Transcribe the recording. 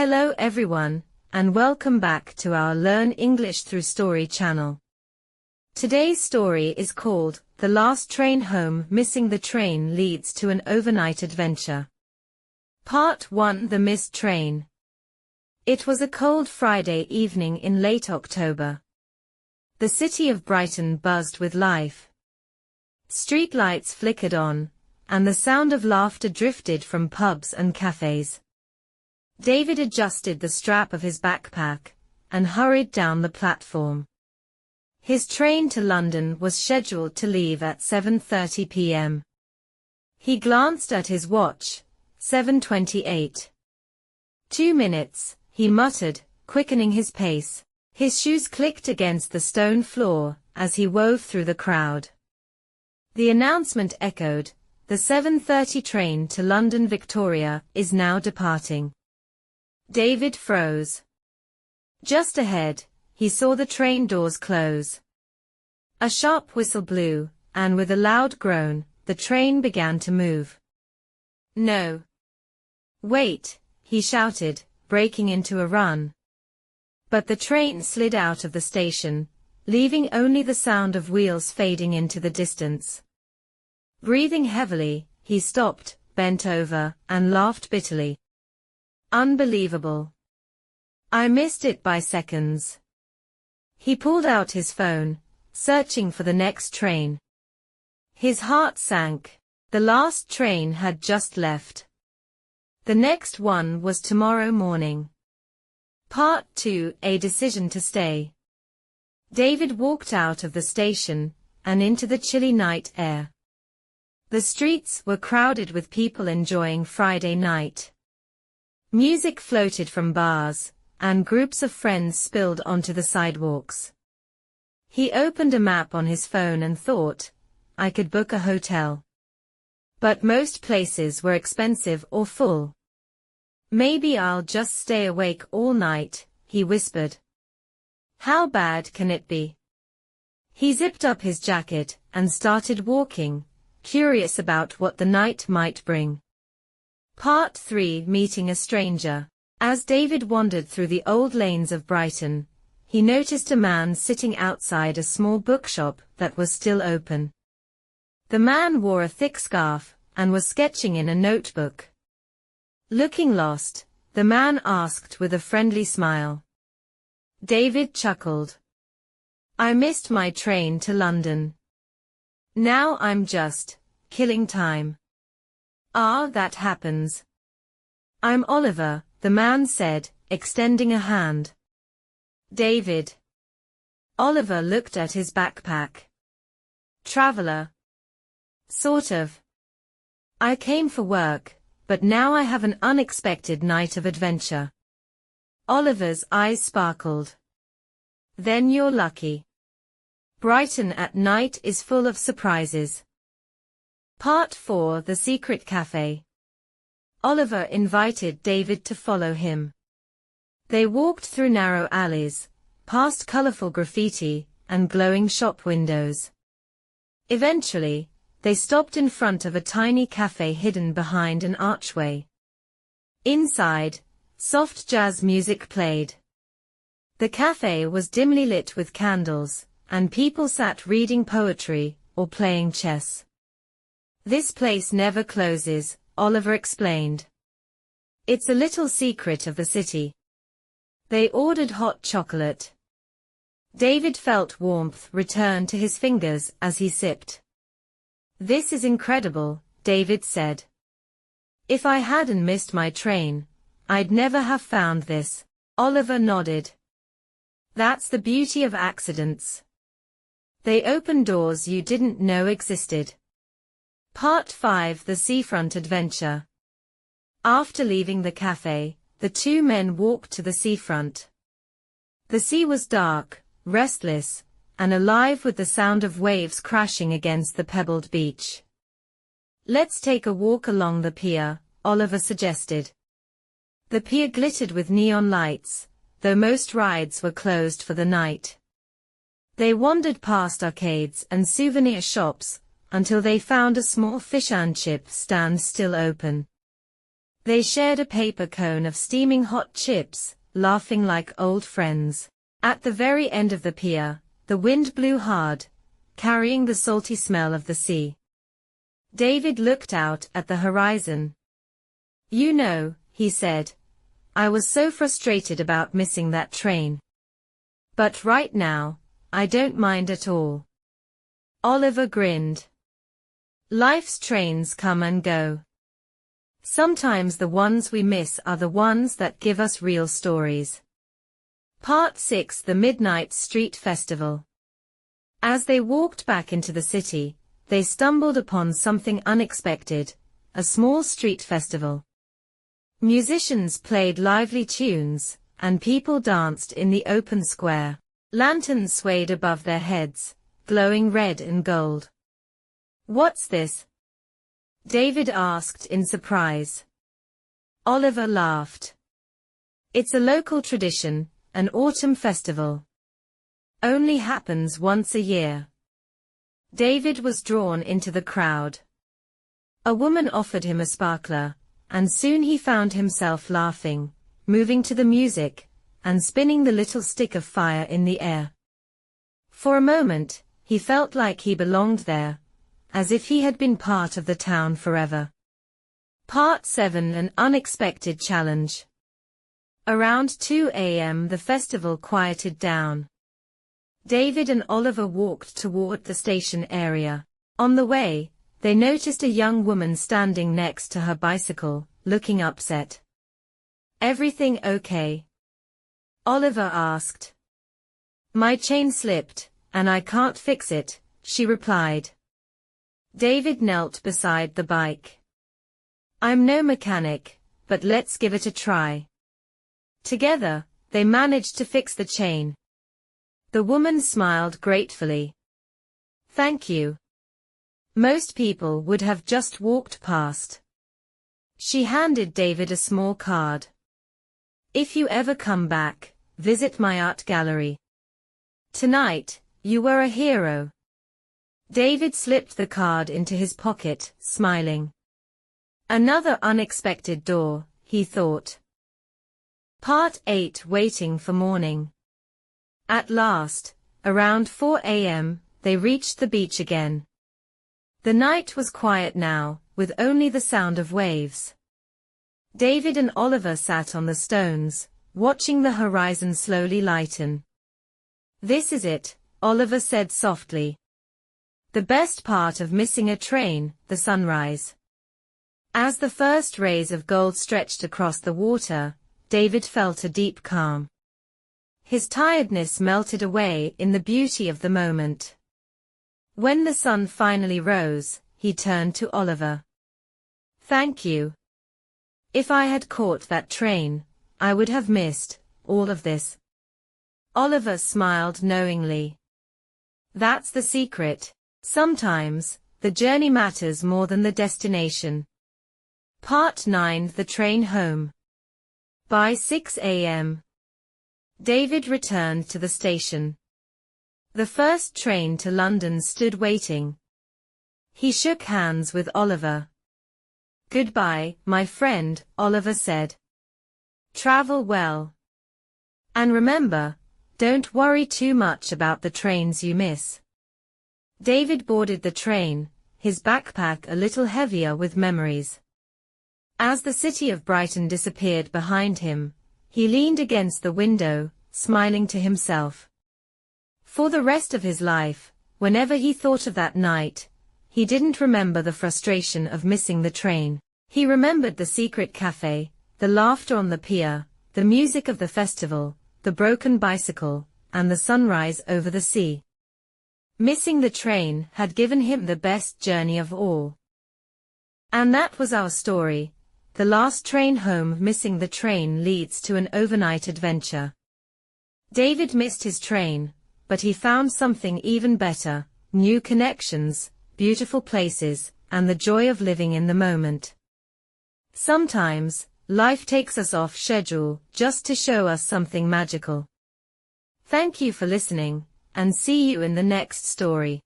Hello everyone, and welcome back to our Learn English Through Story channel. Today's story is called The Last Train Home. Missing the train leads to an overnight adventure. Part 1. The Missed Train. It was a cold Friday evening in late October. The city of Brighton buzzed with life. Street lights flickered on, and the sound of laughter drifted from pubs and cafes. David adjusted the strap of his backpack and hurried down the platform. His train to London was scheduled to leave at 7:30 p.m. He glanced at his watch. 7:28. 2 minutes, he muttered, quickening his pace. His shoes clicked against the stone floor as he wove through the crowd. The announcement echoed, "The 7:30 train to London Victoria is now departing." David froze. Just ahead, he saw the train doors close. A sharp whistle blew, and with a loud groan, the train began to move. "No. Wait," he shouted, breaking into a run. But the train slid out of the station, leaving only the sound of wheels fading into the distance. Breathing heavily, he stopped, bent over, and laughed bitterly. Unbelievable. I missed it by seconds. He pulled out his phone, searching for the next train. His heart sank. The last train had just left. The next one was tomorrow morning. Part 2. A Decision to Stay. David walked out of the station and into the chilly night air. The streets were crowded with people enjoying Friday night. Music floated from bars, and groups of friends spilled onto the sidewalks. He opened a map on his phone and thought, I could book a hotel. But most places were expensive or full. Maybe I'll just stay awake all night, he whispered. How bad can it be? He zipped up his jacket and started walking, curious about what the night might bring. Part 3. Meeting a Stranger. As David wandered through the old lanes of Brighton, he noticed a man sitting outside a small bookshop that was still open. The man wore a thick scarf and was sketching in a notebook. Looking lost, the man asked with a friendly smile. David chuckled. I missed my train to London. Now I'm just killing time. Ah, that happens. I'm Oliver, the man said, extending a hand. David. Oliver looked at his backpack. Traveler. Sort of. I came for work, but now I have an unexpected night of adventure. Oliver's eyes sparkled. Then you're lucky. Brighton at night is full of surprises. Part 4. The Secret Cafe. Oliver invited David to follow him. They walked through narrow alleys, past colorful graffiti and glowing shop windows. Eventually, they stopped in front of a tiny cafe hidden behind an archway. Inside, soft jazz music played. The cafe was dimly lit with candles, and people sat reading poetry or playing chess. This place never closes, Oliver explained. It's a little secret of the city. They ordered hot chocolate. David felt warmth return to his fingers as he sipped. This is incredible, David said. If I hadn't missed my train, I'd never have found this. Oliver nodded. That's the beauty of accidents. They open doors you didn't know existed. Part 5. The Seafront Adventure. After leaving the cafe, the two men walked to the seafront. The sea was dark, restless, and alive with the sound of waves crashing against the pebbled beach. Let's take a walk along the pier, Oliver suggested. The pier glittered with neon lights, though most rides were closed for the night. They wandered past arcades and souvenir shops, until they found a small fish and chip stand still open. They shared a paper cone of steaming hot chips, laughing like old friends. At the very end of the pier, the wind blew hard, carrying the salty smell of the sea. David looked out at the horizon. "You know," he said, "I was so frustrated about missing that train. But right now, I don't mind at all." Oliver grinned. Life's trains come and go. Sometimes the ones we miss are the ones that give us real stories. Part 6: The Midnight Street Festival. As they walked back into the city, they stumbled upon something unexpected, a small street festival. Musicians played lively tunes, and people danced in the open square. Lanterns swayed above their heads, glowing red and gold. "What's this?" David asked in surprise. Oliver laughed. "It's a local tradition, an autumn festival. Only happens once a year." David was drawn into the crowd. A woman offered him a sparkler, and soon he found himself laughing, moving to the music, and spinning the little stick of fire in the air. For a moment, he felt like he belonged there, as if he had been part of the town forever. Part 7: An Unexpected Challenge. Around 2 a.m. the festival quieted down. David and Oliver walked toward the station area. On the way, they noticed a young woman standing next to her bicycle, looking upset. "Everything okay?" Oliver asked. "My chain slipped, and I can't fix it," she replied. David knelt beside the bike. "I'm no mechanic, but let's give it a try." Together, they managed to fix the chain. The woman smiled gratefully. "Thank you. Most people would have just walked past." She handed David a small card. "If you ever come back, visit my art gallery. Tonight, you were a hero." David slipped the card into his pocket, smiling. Another unexpected door, he thought. Part 8: Waiting for morning. At last, around 4 a.m., they reached the beach again. The night was quiet now, with only the sound of waves. David and Oliver sat on the stones, watching the horizon slowly lighten. "This is it," Oliver said softly. "The best part of missing a train, the sunrise." As the first rays of gold stretched across the water, David felt a deep calm. His tiredness melted away in the beauty of the moment. When the sun finally rose, he turned to Oliver. "Thank you. If I had caught that train, I would have missed all of this." Oliver smiled knowingly. "That's the secret. Sometimes, the journey matters more than the destination." Part 9: The Train Home. By 6 a.m., David returned to the station. The first train to London stood waiting. He shook hands with Oliver. "Goodbye, my friend," Oliver said. "Travel well. And remember, don't worry too much about the trains you miss." David boarded the train, his backpack a little heavier with memories. As the city of Brighton disappeared behind him, he leaned against the window, smiling to himself. For the rest of his life, whenever he thought of that night, he didn't remember the frustration of missing the train. He remembered the secret cafe, the laughter on the pier, the music of the festival, the broken bicycle, and the sunrise over the sea. Missing the train had given him the best journey of all. And that was our story. The last train home. Missing the train leads to an overnight adventure. David missed his train, but he found something even better: new connections, beautiful places, and the joy of living in the moment. Sometimes, life takes us off schedule just to show us something magical. Thank you for listening, and see you in the next story.